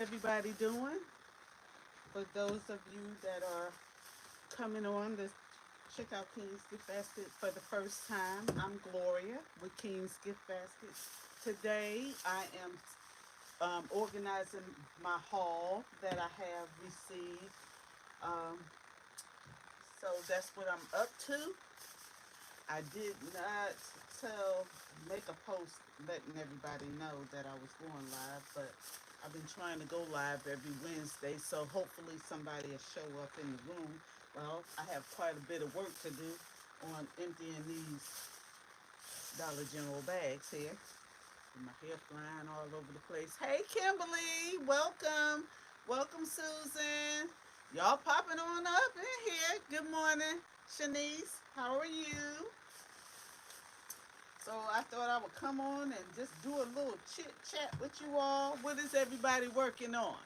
Everybody doing? For those of you that are coming on to check out King's Gift Basket for the first time, I'm Gloria with King's Gift Basket. Today I am organizing my haul that I have received. Um, so that's what I'm up to. I did not tell, make a post letting everybody know that I was going live, but I've been trying to go live every Wednesday, so hopefully somebody will show up in the room. Well, I have quite a bit of work to do on emptying these Dollar General bags here. And my hair flying all over the place. Hey, Kimberly, welcome. Welcome, Susan. Y'all popping on up in here. Good morning, Shanice. How are you? So I thought I would come on and just do a little chit chat with you all. What is everybody working on?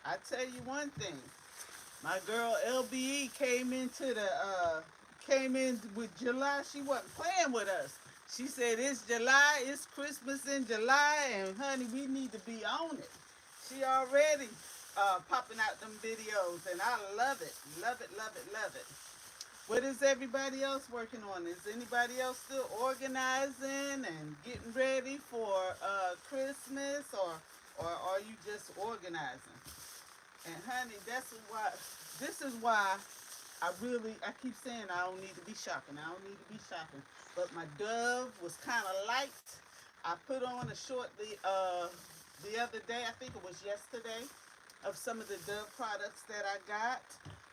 I tell you one thing. My girl LBE came in with July. She wasn't playing with us. She said it's July, it's Christmas in July, and honey, we need to be on it. She already popping out them videos, and I love it, love it, love it, love it. What is everybody else working on? Is anybody else still organizing and getting ready for Christmas, or are you just organizing? And honey, this is why I keep saying I don't need to be shopping. I don't need to be shopping. But my Dove was kind of light. I put on a short the other day, I think it was yesterday, of some of the Dove products that I got.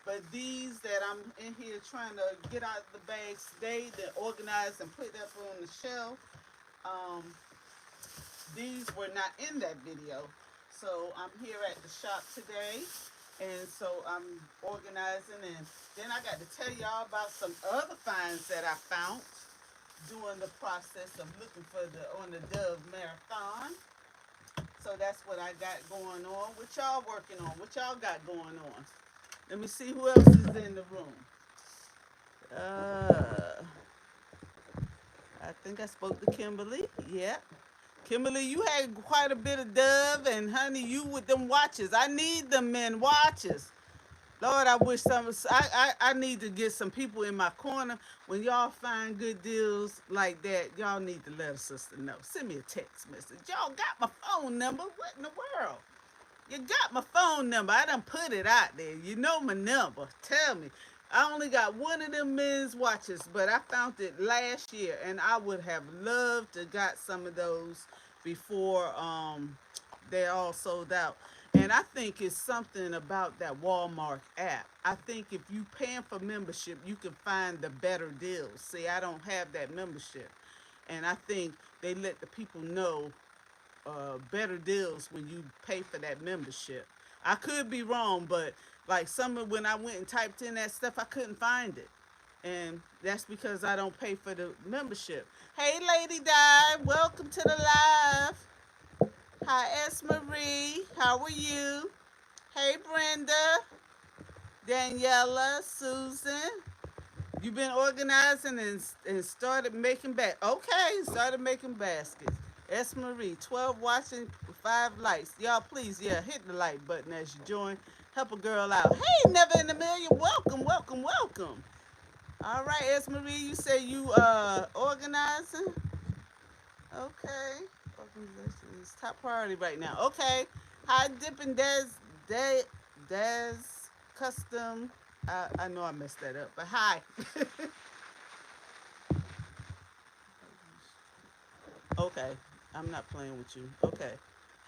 But these that I'm in here trying to get out of the bags today, they're organized and put up on the shelf. Um, these were not in that video. So I'm here at the shop today, and so I'm organizing, and then I got to tell y'all about some other finds that I found during the process of looking for the on the Dove Marathon. So that's what I got going on. What y'all working on? What y'all got going on? Let me see who else is in the room. Uh, I think I spoke to Kimberly. Yeah. Kimberly, you had quite a bit of Dove, and honey, you with them watches. I need them men watches. Lord, I wish I need to get some people in my corner. When y'all find good deals like that, y'all need to let a sister know. Send me a text message. Y'all got my phone number. What in the world? You got my phone number. I done put it out there. You know my number. Tell me. I only got one of them men's watches, but I found it last year, and I would have loved to got some of those before they all sold out. And I think it's something about that Walmart app. I think if you paying for membership, you can find the better deals. See, I don't have that membership, and I think they let the people know better deals when you pay for that membership. I could be wrong, but like some of when I went and typed in that stuff, I couldn't find it. And that's because I don't pay for the membership. Hey, Lady Di, welcome to the live. Hi, S. Marie. How are you? Hey, Brenda, Daniela, Susan. You've been organizing and started making Okay, started making baskets. S. Marie, 12 watching, 5 likes. Y'all, please, yeah, hit the like button as you join. Help a girl out. Hey, Never in a Million, welcome, welcome, welcome. All right, S. Marie, you say you organizing? Okay. Organization is top priority right now. Okay. Hi, Dippin' Des, Des Custom. I know I messed that up, but hi. Okay, I'm not playing with you. Okay.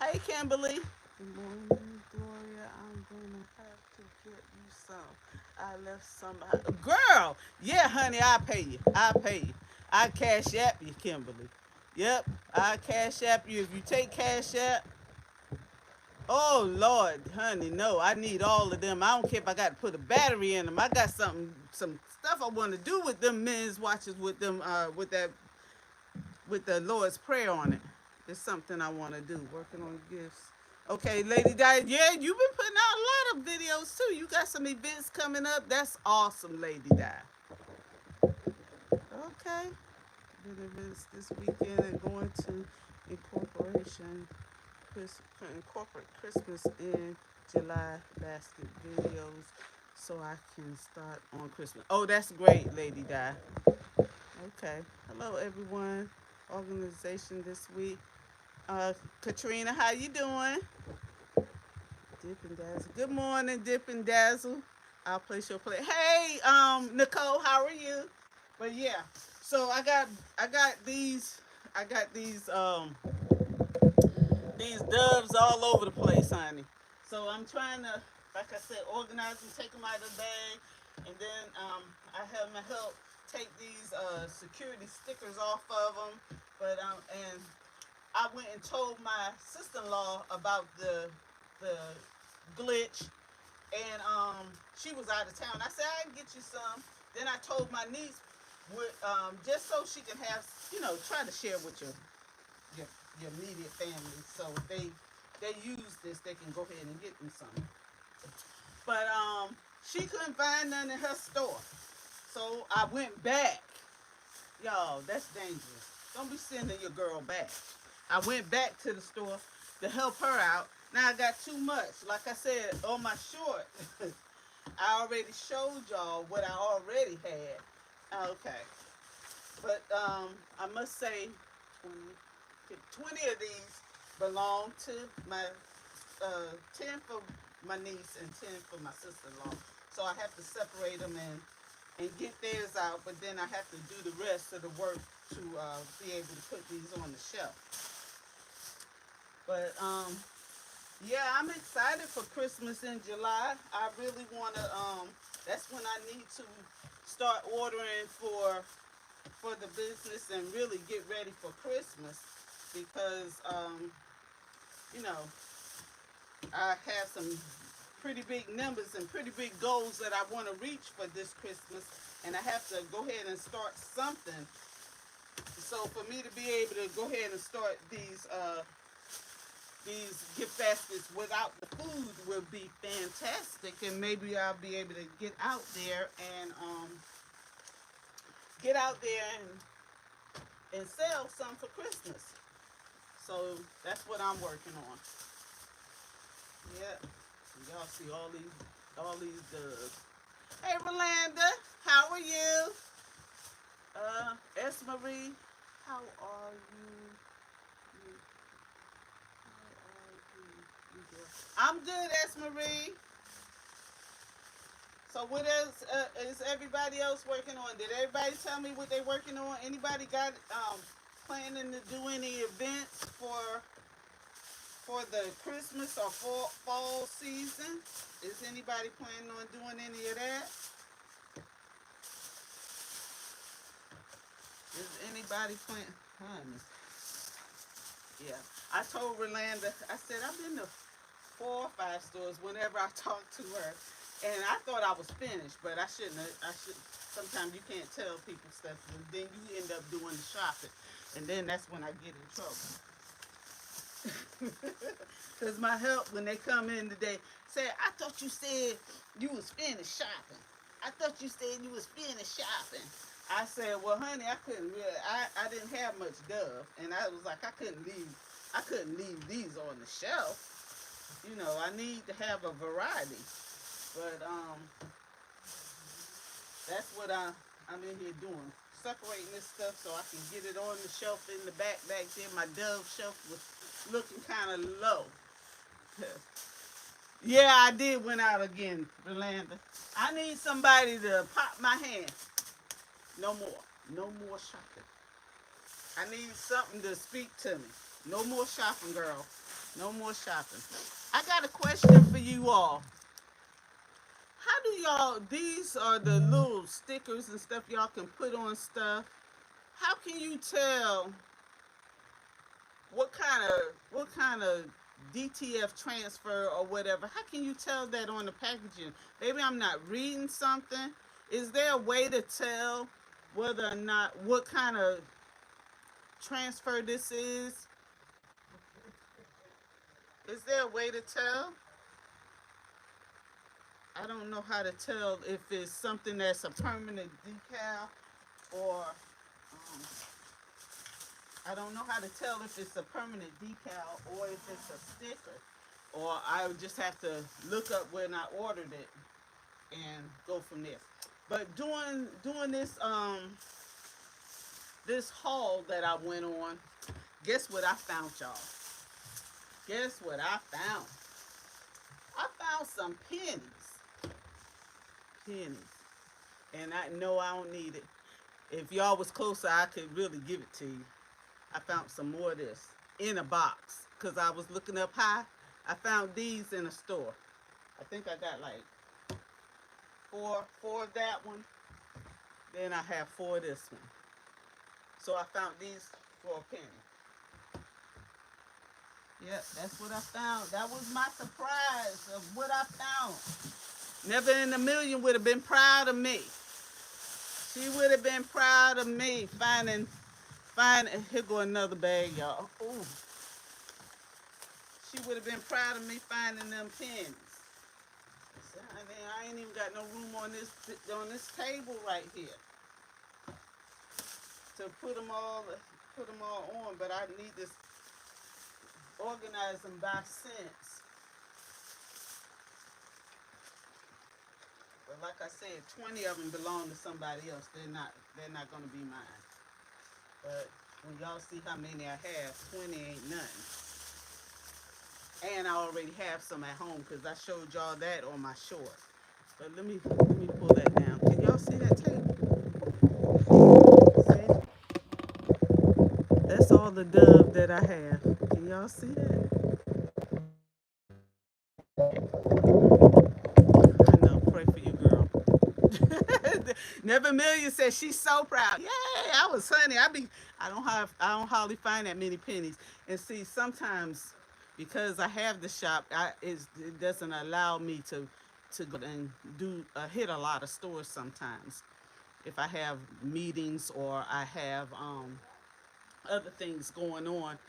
Hey, Kimberly. Good morning, Gloria. I'm gonna have to get you some. I left some. Girl, yeah, honey, I'll pay you. I'll pay you. I cash app you, Kimberly. Yep, I cash app you. If you take cash app, oh Lord, honey, no, I need all of them. I don't care if I got to put a battery in them. I got some stuff I want to do with them men's watches with them, with the Lord's Prayer on it. It's something I want to do. Working on gifts. Okay, Lady Di, yeah, you've been putting out a lot of videos too. You got some events coming up. That's awesome, Lady Di. Okay. Doing events this weekend and going to incorporation incorporate Christmas in July basket videos so I can start on Christmas. Oh, that's great, Lady Di. Okay. Hello, everyone. Organization this week. Katrina, how you doing? Dip and Dazzle. Good morning, Dip and Dazzle. I'll place your play. Hey, Nicole, how are you? But yeah, so I got these doves all over the place, honey. So I'm trying to, like I said, organize them, take them out of the bag, and then I have my help take these security stickers off of them. But and I went and told my sister-in-law about the glitch, and she was out of town. I said I can get you some. Then I told my niece, just so she can have, try to share with your, your immediate family. So if they use this, they can go ahead and get me some. But she couldn't find none in her store, so I went back. Y'all, that's dangerous. Don't be sending your girl back. I went back to the store to help her out. Now I got too much. Like I said, on my short, I already showed y'all what I already had. Okay. But I must say, 20 of these belong to my 10 for my niece and 10 for my sister-in-law. So I have to separate them and get theirs out, but then I have to do the rest of the work to be able to put these on the shelf. But yeah, I'm excited for Christmas in July. I really want to. That's when I need to start ordering for the business and really get ready for Christmas because you know I have some pretty big numbers and pretty big goals that I want to reach for this Christmas, and I have to go ahead and start something. So for me to be able to go ahead and start these gift baskets without the food will be fantastic, and maybe I'll be able to get out there and sell some for Christmas. So that's what I'm working on. Yeah, y'all see all these doves. Hey, Rolanda, how are you? S. Marie, how are you? I'm good, S. Marie. So what else is everybody else working on? Did everybody tell me what they're working on? Anybody got planning to do any events for the Christmas or fall season? Is anybody planning on doing any of that? Is anybody planning? Honey. Yeah. I told Rolanda, I said, I've been to 4 or 5 stores whenever I talk to her. And I thought I was finished, but I shouldn't have. Sometimes you can't tell people stuff, and then you end up doing the shopping. And then that's when I get in trouble. Because my help, when they come in today, say, I thought you said you was finished shopping. I thought you said you was finished shopping. I said, well, honey, I couldn't really, I didn't have much Dove. And I was like, I couldn't leave these on the shelf. I need to have a variety. But that's what I'm in here doing. Separating this stuff so I can get it on the shelf in the back there. My Dove shelf was looking kind of low. Yeah, I did went out again, Rolanda. I need somebody to pop my hand. No more. No more shopping. I need something to speak to me. No more shopping, girl. No more shopping. I got a question for you all. How do y'all, these are the little stickers and stuff y'all can put on stuff. How can you tell what kind of DTF transfer or whatever? How can you tell that on the packaging? Maybe I'm not reading something. Is there a way to tell whether or not what kind of transfer this is? Is there a way to tell? I don't know how to tell if it's something that's a permanent decal or I don't know how to tell if it's a permanent decal or if it's a sticker. Or I would just have to look up when I ordered it and go from there. But doing this haul that I went on, guess what I found, y'all? Guess what I found? I found some pennies. Pennies. And I know I don't need it. If y'all was closer, I could really give it to you. I found some more of this in a box because I was looking up high. I found these in a store. I think I got like four of that one. Then I have four of this one. So I found these for a penny. Yep, that's what I found. That was my surprise of what I found. Never in a million would have been proud of me. She would have been proud of me finding. Here go another bag, y'all. Ooh, she would have been proud of me finding them pennies. I ain't even got no room on this table right here to put them all on. But I need to organize them by cents. But like I said, 20 of them belong to somebody else. They're not gonna be mine. But when y'all see how many I have, 20 ain't nothing. And I already have some at home because I showed y'all that on my short. But let me pull that down. Can y'all see that table? See? That's all the dove that I have. Can y'all see that? I know. Pray for your girl. Never Million says she's so proud. Yay! I was honey. I don't hardly find that many pennies. And see, sometimes because I have the shop, it doesn't allow me to go and do hit a lot of stores sometimes. If I have meetings or I have other things going on,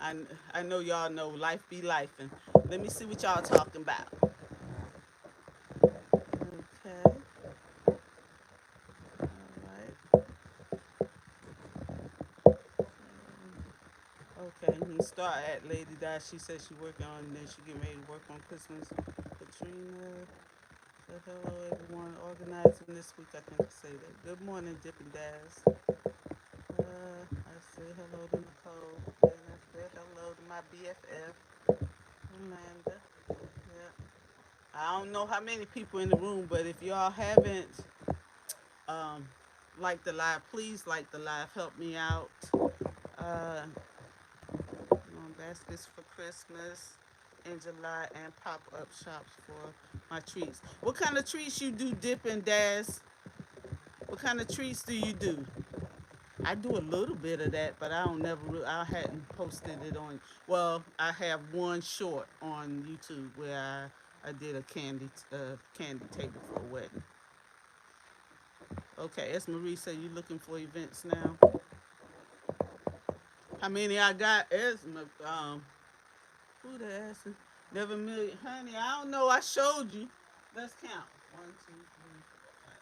I I know y'all know life be life. And let me see what y'all talking about. Okay. All right. Okay, he start at Lady Di. She said she working on, then she get ready to work on Christmas. Katrina said hello everyone. Organizing this week, I think I say that. Good morning, Dippin' Daz. I say hello to Nicole. And I said hello to my BFF, Amanda. Yeah. I don't know how many people in the room, but if y'all haven't um, liked the live, please like the live. Help me out. Uh, baskets for Christmas in July and pop-up shops for my treats. What kind of treats you do, Dip and Daz? What kind of treats do you do? I do a little bit of that, but I don't never. I hadn't posted it on. Well, I have one short on YouTube where I did a candy table for a wedding. Okay, S. Marie said you looking for events now. How many I got? Who the ass? Never million. Honey, I don't know. I showed you. Let's count. One, two, three, four, five.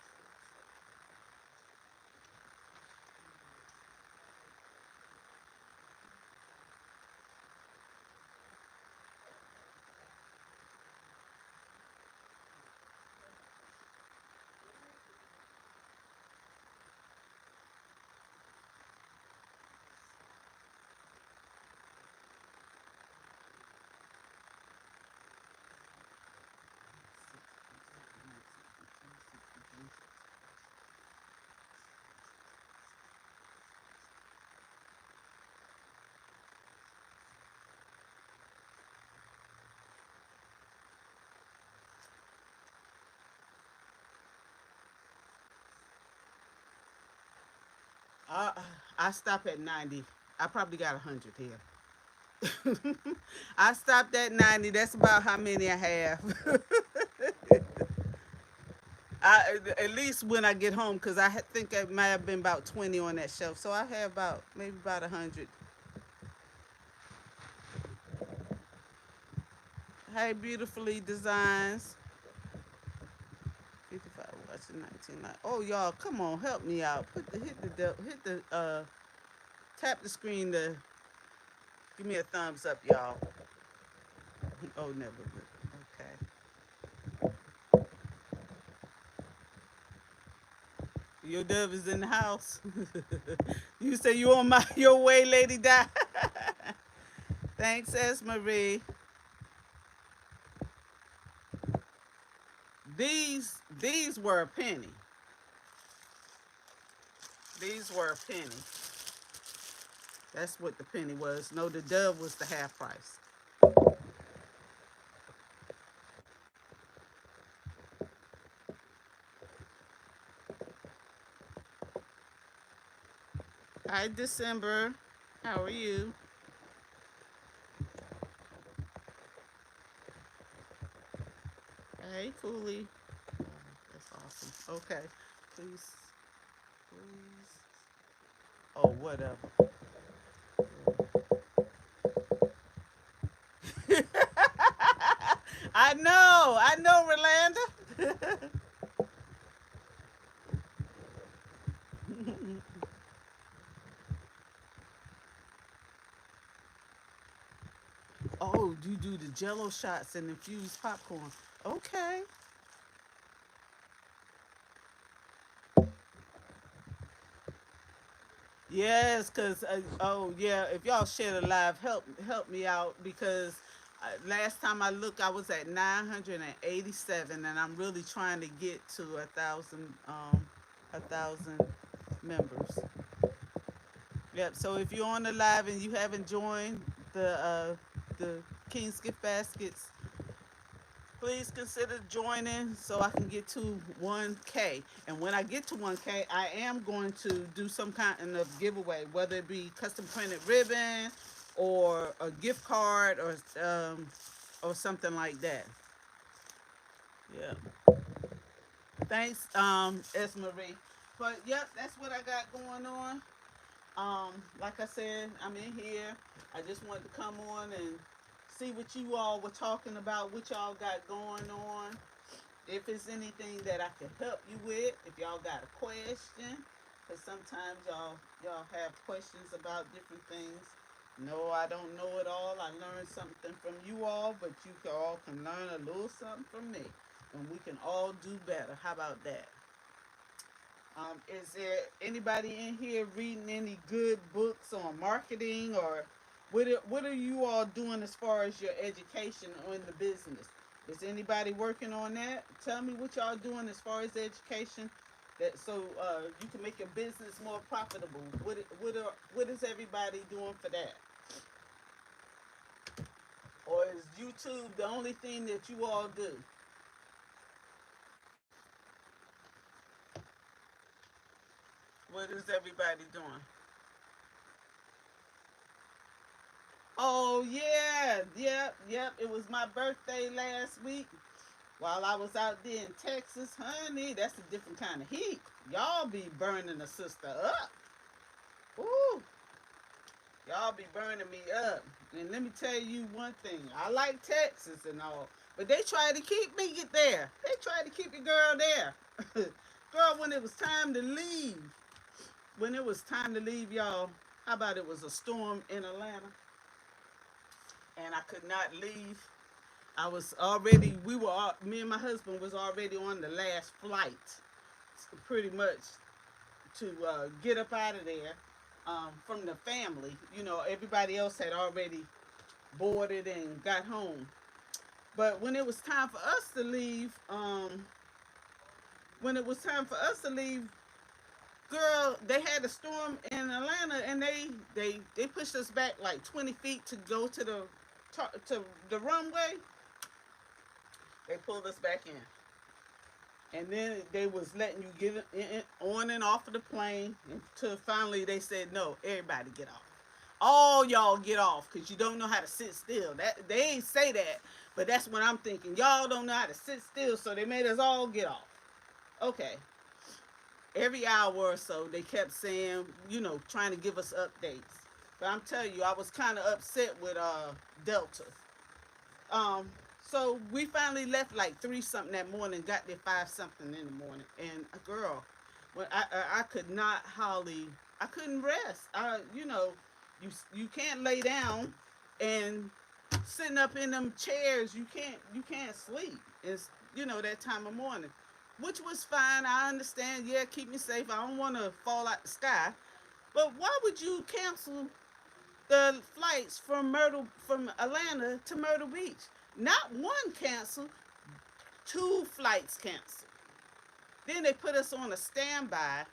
Uh, I stop at 90. I probably got 100 here. I stopped at 90. That's about how many I have. At least when I get home, because think it might have been about 20 on that shelf. So I have maybe about 100. Hey, beautifully designs. 55 watching 19. Oh, y'all, come on, help me out. Hit the Tap the screen to give me a thumbs up, y'all. Oh, never. Okay. Your dove is in the house. You say you on my your way, Lady Di. Thanks, S. Marie. These were a penny. These were a penny. That's what the penny was. No, the dove was the half price. Hi, December. How are you? Hey, Cooley. That's awesome. Okay. Please, please. Oh, whatever. I know, Rolanda. Oh, you do the jello shots and infused popcorn. Okay. Yes, cause oh yeah, if y'all share the live, help me out because last time I looked, I was at 987, and I'm really trying to get to 1,000 members. Yep. So if you're on the live and you haven't joined the King's Gift Baskets, please consider joining so I can get to 1K. And when I get to 1K, I am going to do some kind of giveaway, whether it be custom printed ribbon or a gift card or something like that. Yeah. Thanks, S. Marie. But yep, that's what I got going on. Like I said, I'm in here. I just wanted to come on and see what you all were talking about, what y'all got going on. If it's anything that I can help you with, if y'all got a question, because sometimes y'all have questions about different things. No, I don't know it all. I learned something from you all, but you all can learn a little something from me, and we can all do better. How about that? Is there anybody in here reading any good books on marketing, or what are you all doing as far as your education or in the business? Is anybody working on that? Tell me what y'all doing as far as education, that so you can make your business more profitable. What is everybody doing for that? Or is YouTube the only thing that you all do? What is everybody doing? Oh yeah, yep. It was my birthday last week. While I was out there in Texas, honey, that's a different kind of heat. Y'all be burning a sister up. Ooh, y'all be burning me up. And let me tell you one thing. I like Texas and all, but they tried to keep me get there. They tried to keep the girl there. Girl, when it was time to leave, y'all, how about it was a storm in Atlanta and I could not leave. I was already, me and my husband was already on the last flight, pretty much, to get up out of there from the family. You know, everybody else had already boarded and got home. But when it was time for us to leave, girl, they had a storm in Atlanta, and they pushed us back like 20 feet to go to the runway. They pulled us back in. And then they was letting you get on and off of the plane until finally they said no, everybody get off. All y'all get off because you don't know how to sit still. That they ain't say that, but that's what I'm thinking. Y'all don't know how to sit still, so they made us all get off. Okay. Every hour or so, they kept saying, trying to give us updates. But I'm telling you, I was kind of upset with Delta. Um, so we finally left like 3 something that morning, got there 5 something in the morning, and girl, when I could not hardly I couldn't rest. You can't lay down and sitting up in them chairs. You can't sleep. It's that time of morning, which was fine. I understand. Yeah, keep me safe. I don't want to fall out the sky. But why would you cancel the flights from Atlanta to Myrtle Beach? Not one canceled, two flights canceled. Then they put us on a standby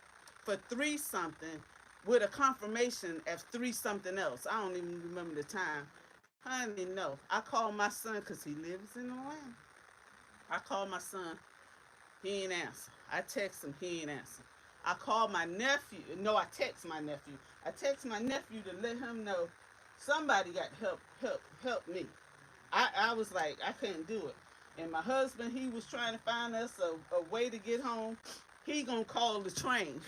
for three something with a confirmation of three something else. I don't even remember the time. Honey, no. I called my son because he lives in Atlanta. I called my son. He ain't answer. I text him. He ain't answer. I called my nephew. No, I text my nephew. I text my nephew to let him know somebody got help me. I was like, I couldn't do it. And my husband, he was trying to find us a way to get home. He gonna call the train.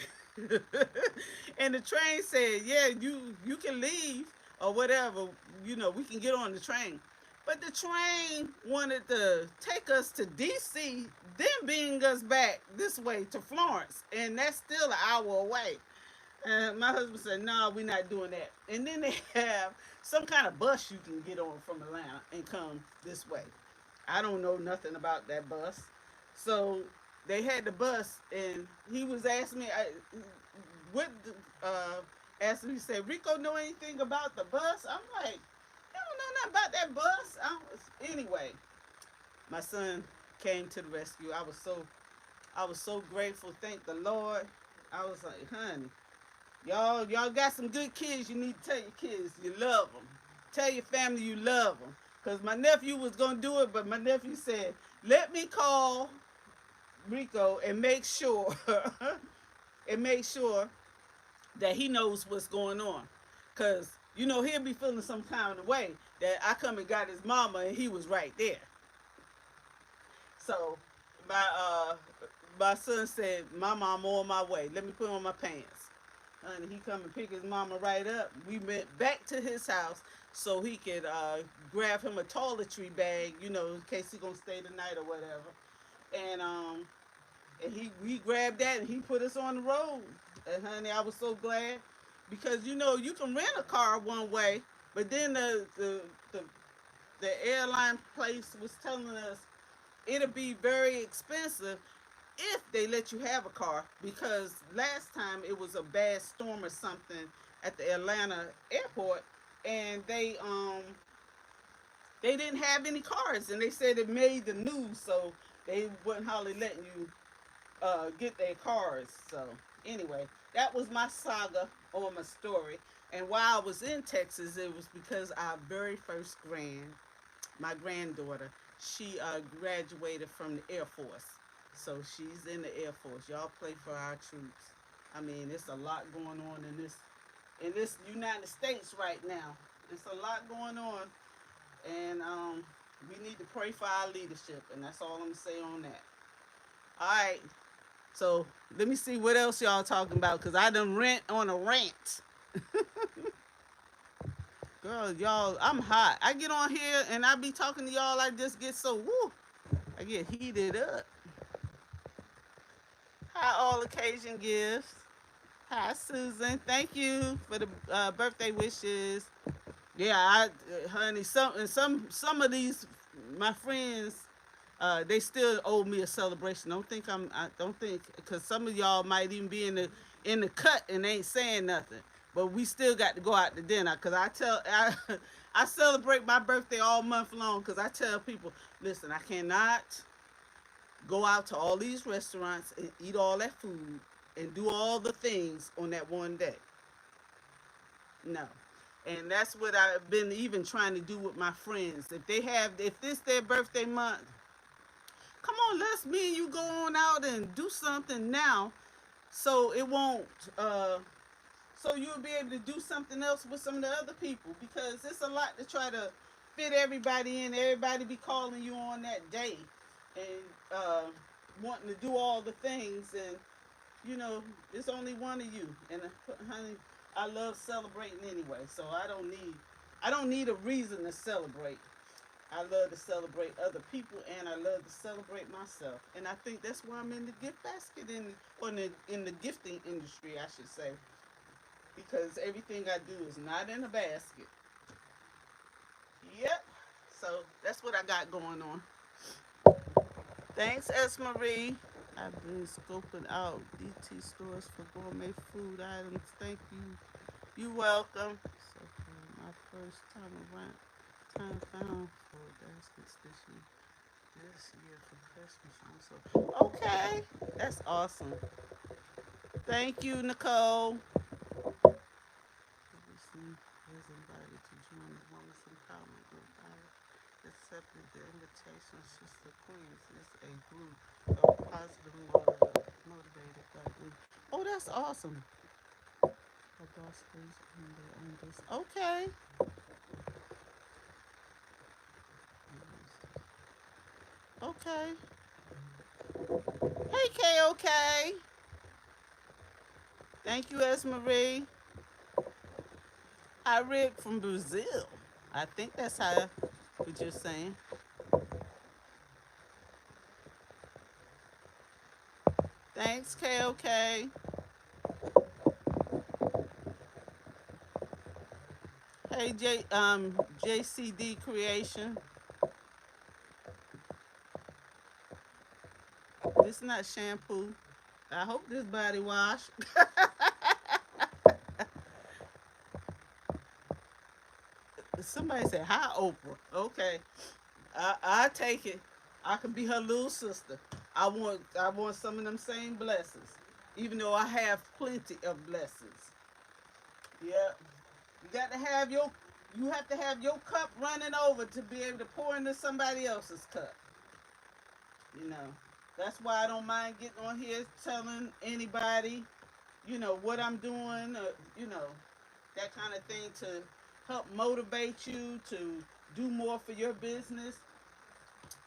And the train said, yeah, you can leave or whatever. We can get on the train. But the train wanted to take us to DC, then bring us back this way to Florence. And that's still an hour away. And my husband said, no, we're not doing that. And then they have some kind of bus you can get on from Atlanta and come this way. I don't know nothing about that bus. So they had the bus, and he was asking me, what, asking me, he said, Rico know anything about the bus? I'm like, I don't know nothing about that bus. Anyway, my son came to the rescue. I was so grateful. Thank the Lord. I was like, honey, y'all got some good kids. You need to tell your kids you love them. Tell your family you love them. Because my nephew was going to do it, but my nephew said, let me call Rico and make sure and make sure that he knows what's going on. Because, he'll be feeling some kind of way that I come and got his mama and he was right there. So my son said, Mama, I'm on my way. Let me put on my pants. And he come and pick his mama right up. We went back to his house so he could grab him a toiletry bag, in case he gonna stay the night or whatever. And we grabbed that and he put us on the road. And honey, I was so glad because you can rent a car one way, but then the airline place was telling us it'll be very expensive if they let you have a car because last time it was a bad storm or something at the Atlanta airport and they didn't have any cars and they said it made the news so they wasn't hardly letting you get their cars. So anyway, that was my saga or my story. And while I was in Texas, it was because our very first my granddaughter, she graduated from the Air Force. So she's in the Air Force. Y'all pray for our troops. I mean, it's a lot going on in this United States right now. It's a lot going on, and we need to pray for our leadership, and that's all I'm gonna say on that. All right. So let me see what else y'all talking about, cause I done rant on a rant. Girl, y'all, I'm hot. I get on here and I be talking to y'all. I just get so woo. I get heated up. Hi, all occasion gifts. Hi, Susan. Thank you for the birthday wishes. Yeah, honey, some of these my friends, they still owe me a celebration. I don't think because some of y'all might even be in the cut and ain't saying nothing. But we still got to go out to dinner because I celebrate my birthday all month long because I tell people, listen, I cannot go out to all these restaurants and eat all that food and do all the things on that one day. No. And that's what I've been even trying to do with my friends. If this their birthday month, come on, let's me and you go on out and do something now, so it won't. So you'll be able to do something else with some of the other people because it's a lot to try to fit everybody in. Everybody be calling you on that day and wanting to do all the things, and it's only one of you. And honey, I love celebrating anyway, so I don't need a reason to celebrate. I love to celebrate other people, and I love to celebrate myself. And I think that's why I'm in the gift basket or in the gifting industry, I should say. because everything I do is not in a basket. Yep. So that's what I got going on. Thanks, S. Marie. I've been scoping out DT stores for gourmet food items. Thank you. You welcome. So for my first time around, time found for baskets this year for Christmas. So okay, that's awesome. Thank you, Nicole. Recently was invited to join the Women's Empowerment Group. I accepted the invitation. Sister Queens is a group of positive motivated black women. Oh, that's awesome. A boss plays on this. Okay. Okay. Hey, KOK. Thank you, Esmarie. Hi, Rick from Brazil. I think that's how what you're saying. Thanks, KOK. Hey, JCD Creation. This is not shampoo. I hope this body wash. Somebody said, "Hi, Oprah." Okay, I take it. I can be her little sister. I want some of them same blessings, even though I have plenty of blessings. Yeah, you got to have your cup running over to be able to pour into somebody else's cup. You know, that's why I don't mind getting on here telling anybody, what I'm doing, that kind of thing to help motivate you to do more for your business.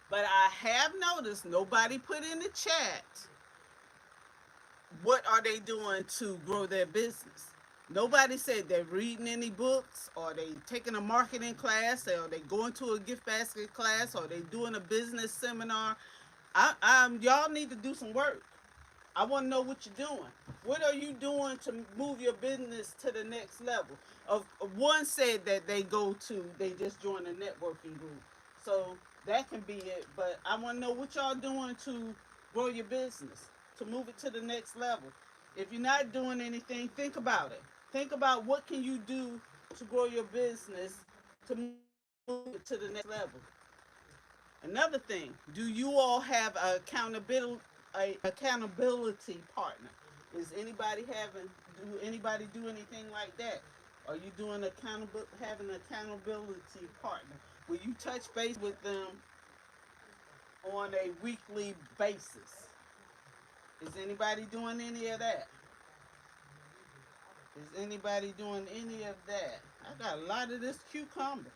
But I have noticed nobody put in the chat what are they doing to grow their business. Nobody said they're reading any books, or they taking a marketing class, or they going to a gift basket class, or they doing a business seminar. Y'all need to do some work. I want to know what you're doing. What are you doing to move your business to the next level? Of one said that they just joined a networking group, so that can be it. But I want to know what y'all doing to grow your business, to move it to the next level. If you're not doing anything, think about it. Think about what can you do to grow your business to move it to the next level. Another thing, do you all have a accountability partner? Is anybody having do anybody do anything like that? Are you doing accountable having an accountability partner? Will you touch base with them on a weekly basis? Is anybody doing any of that? Is anybody doing any of that? I got a lot of this cucumber.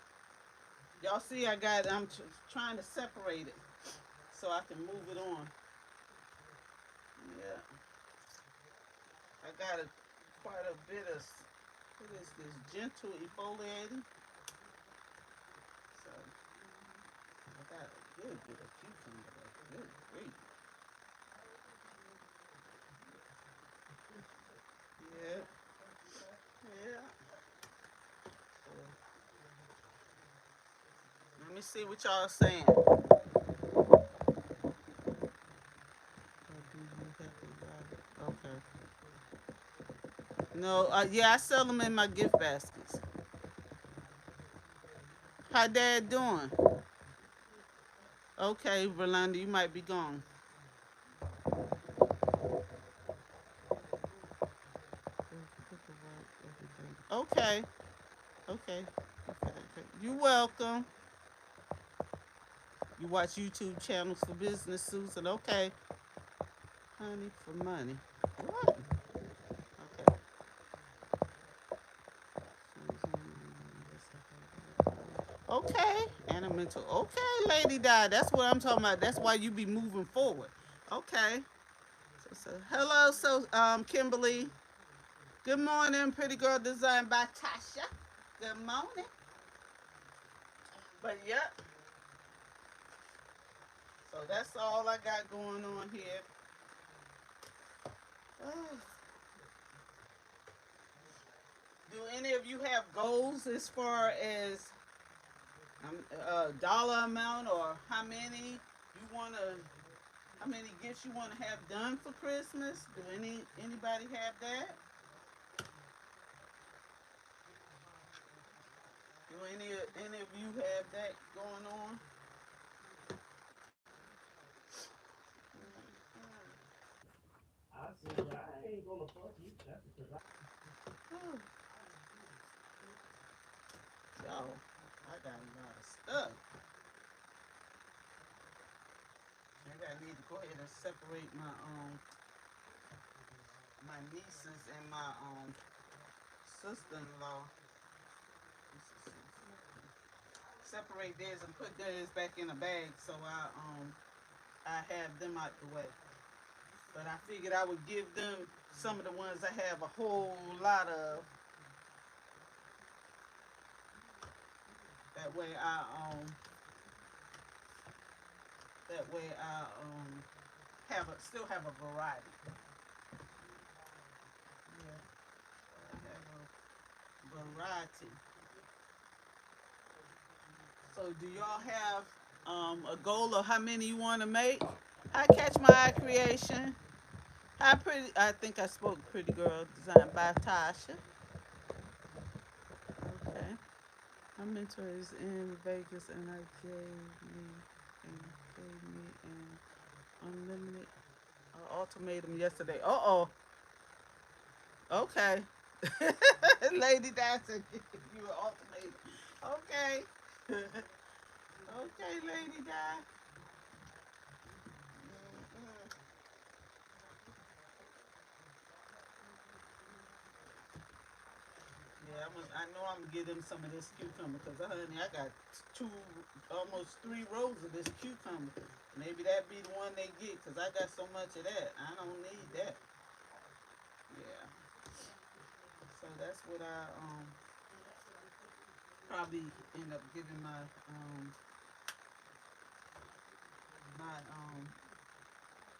Y'all see, I'm trying to separate it so I can move it on. Yeah, I got quite a bit of, what is this, gentle exfoliating. So I got a good bit of cucumber. Good grief. Yeah, yeah. So let me see what y'all saying. Do you have to okay. No, yeah, I sell them in my gift baskets. How Dad doing? Okay, Rolanda, you might be gone. Okay, okay. You're welcome. You watch YouTube channels for business, Susan. Okay. Honey for money. What? Okay. Okay. Animental. Okay, Lady Di. That's what I'm talking about. That's why you be moving forward. Okay. Hello, Kimberly. Good morning, Pretty Girl Designed by Tasha. Good morning. But yep. So that's all I got going on here. Do any of you have goals as far as dollar amount or how many you want to, how many gifts you want to have done for Christmas? Do anybody have that? Do any of you have that going on? Oh, y'all, I got a lot of stuff. Maybe I need to go ahead and separate my nieces and my sister-in-law. Separate theirs and put theirs back in a bag so I have them out the way. But I figured I would give them some of the ones I have a whole lot of. That way I have still have a variety. Yeah, I have a variety. So do y'all have a goal of how many you want to make? I catch my eye creation. Hi, pretty. I think I spoke Pretty Girl, designed by Tasha. Okay. My mentor is in Vegas, and and gave me an unlimited ultimatum yesterday. Uh oh. Okay. Lady Dyson, you an ultimatum. Okay. Okay, Lady Di. Mm-mm. Yeah, I know I'm gonna give them some of this cucumber because, honey, I got two, almost 3 rows of this cucumber. Maybe that be the one they get because I got so much of that. I don't need that. Yeah. So that's what I probably end up giving my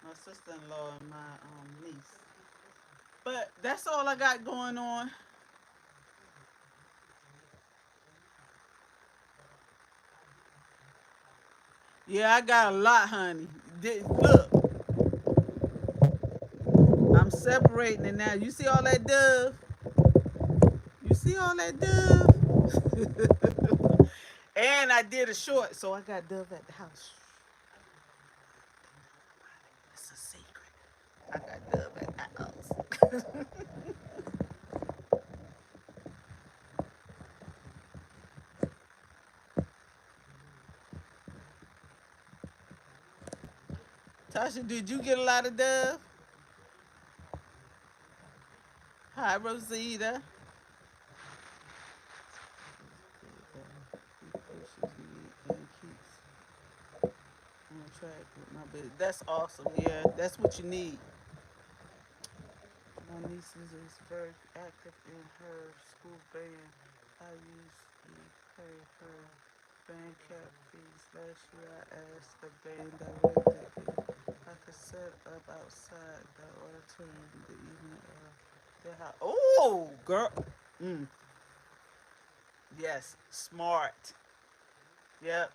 my sister-in-law and my niece. But that's all I got going on. Yeah, I got a lot, honey. Look, I'm separating it now. You see all that dove? You see all that dove? And I did a short, so I got dove at the house. It's a secret. I got dove at the house. Tasha, did you get a lot of dove? Hi, Rosita. He pushes me and keeps on track with my business. That's awesome. Yeah, that's what you need. My niece is very active in her school band. I usually pay her band cap fees. Last year I asked the band director if I could set up outside the auditorium the evening of their house. Oh, girl. Mm, yes, smart. Yep.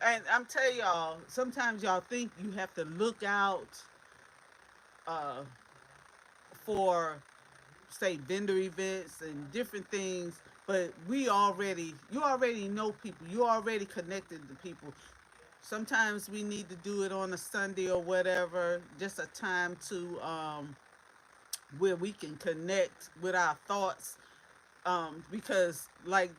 And I'm telling y'all, sometimes y'all think you have to look out uh, for, say, vendor events and different things, but you already know people, you already connected to people. Sometimes we need to do it on a Sunday or whatever, just a time to where we can connect with our thoughts, because like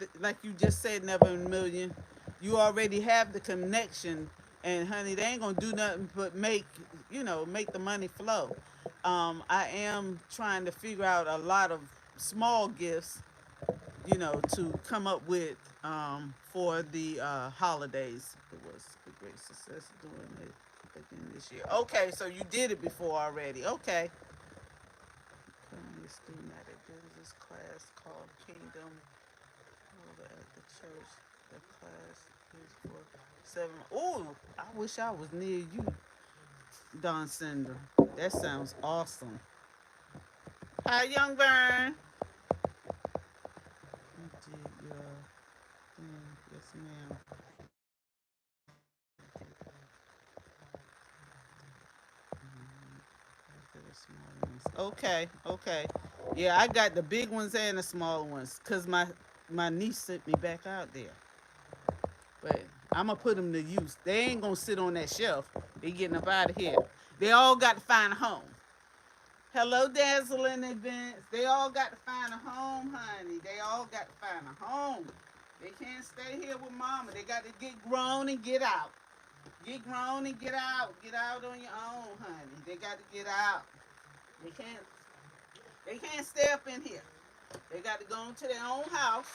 you just said, never in a million, you already have the connection, and honey, they ain't gonna do nothing but make the money flow. I am trying to figure out a lot of small gifts, to come up with for the holidays. It was a great success doing it again this year. Okay, so you did it before already. Okay. Currently a student at a business class called Kingdom over at the church. The class is for 7. Ooh, I wish I was near you, Don Cinder. That sounds awesome. Hi, Young Vern. Smaller ones. Okay, okay. Yeah, I got the big ones and the smaller ones because my niece sent me back out there. But I'm gonna put them to use. They ain't gonna sit on that shelf. They getting up out of here. They all got to find a home. Hello, dazzling events. They all got to find a home, honey. They all got to find a home. They can't stay here with mama. They got to get grown and get out. Get grown and get out. Get out on your own, honey. They got to get out. They can't. They can't stay up in here. They got to go into their own house.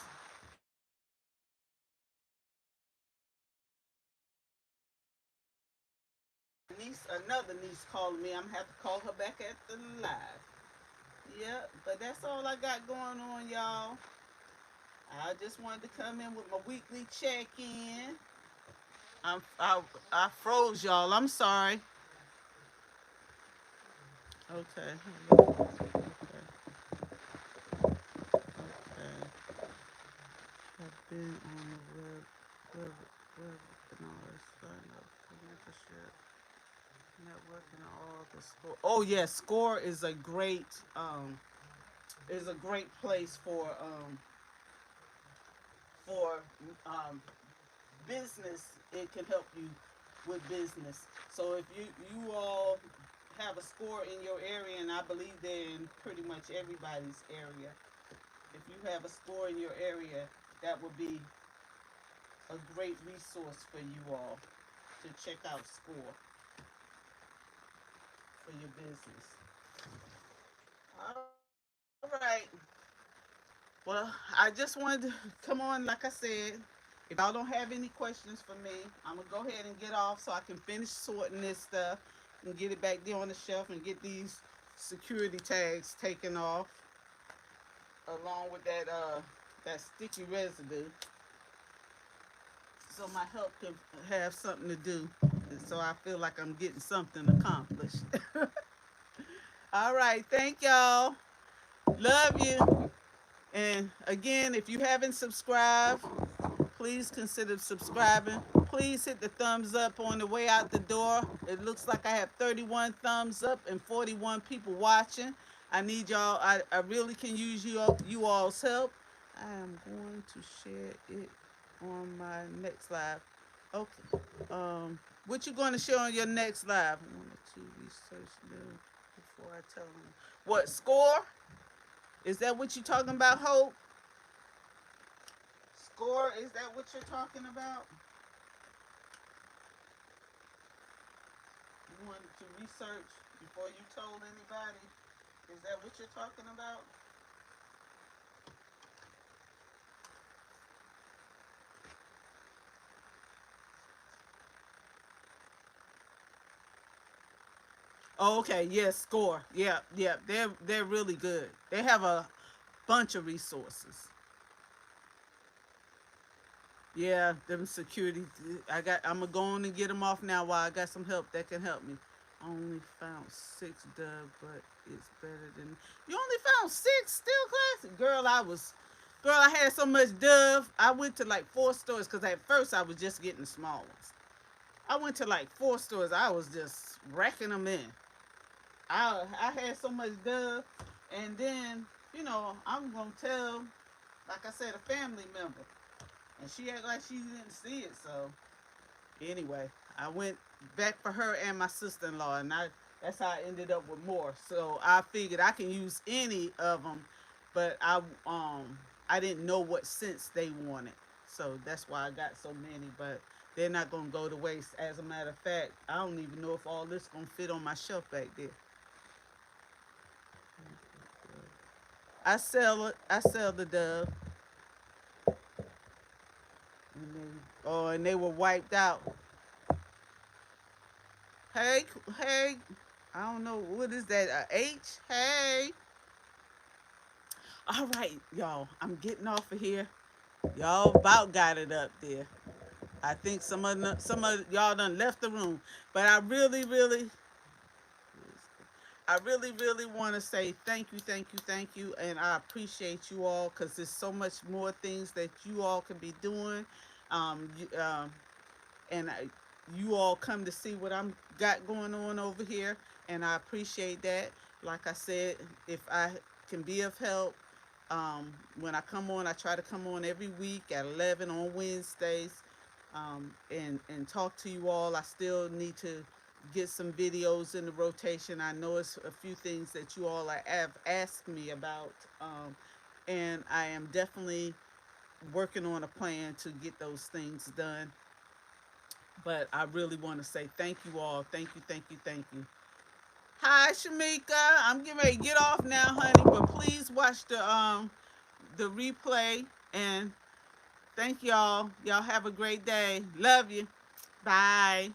Another niece calling me. I'm gonna have to call her back at the live. Yeah, but that's all I got going on, y'all. I just wanted to come in with my weekly check-in. I froze, y'all. I'm sorry. Okay. Okay. Okay. I've been on the webinars, sign up for mentorship, networking, and all the score. Oh yeah, Score is a great place for um, business. It can help you with business. So if you all have a Score in your area, and I believe they're in pretty much everybody's area. If you have a Score in your area, that would be a great resource for you all to check out Score for your business. All right. Well, I just wanted to come on, like I said. If y'all don't have any questions for me, I'm gonna go ahead and get off so I can finish sorting this stuff and get it back there on the shelf and get these security tags taken off along with that sticky residue so my help can have something to do. And so I feel like I'm getting something accomplished. All right, thank y'all. Love you. And again, if you haven't subscribed, please consider subscribing. Please hit the thumbs up on the way out the door. It looks like I have 31 thumbs up and 41 people watching. I need y'all. I really can use you all's help. I am going to share it on my next live. Okay. What you going to share on your next live? I wanted to research them before I tell them. What Score? Is that what you talking about, Hope? Score? Is that what you're talking about? You wanted to research before you told anybody? Is that what you're talking about? Oh, okay. Yes, Score. Yeah, yeah. They're really good. They have a bunch of resources. Yeah, them security. I'm gonna go on and get them off now while I got some help that can help me. Only found six dub, but it's better than. You only found six still classic, girl. Girl. I had so much dove. I went to like four stores because at first I was just getting the small ones. I went to like four stores. I was just racking them in. I had so much dove, and then I'm gonna tell, like I said, a family member, and she act like she didn't see it. So anyway, I went back for her and my sister-in-law, and that's how I ended up with more. So I figured I can use any of them, but I didn't know what scents they wanted, so that's why I got so many. But they're not gonna go to waste. As a matter of fact, I don't even know if all this gonna fit on my shelf back there. I sell it. I sell the dove. And they were wiped out. Hey, hey, I don't know what is that. H. Hey. All right, y'all. I'm getting off of here. Y'all about got it up there. I think some of y'all done left the room, but I really, really want to say thank you, thank you, thank you, and I appreciate you all because there's so much more things that you all can be doing. You, and you all come to see what I'm got going on over here, and I appreciate that. Like I said, if I can be of help, when I come on, I try to come on every week at 11 on Wednesdays, and talk to you all. I still need to get some videos in the rotation. I know it's a few things that you all have asked me about, and I am definitely working on a plan to get those things done. But I really want to say thank you all. Thank you, thank you, thank you. Hi, Shamika. I'm getting ready to get off now, honey. But please watch the replay, and thank y'all. Y'all have a great day. Love you. Bye.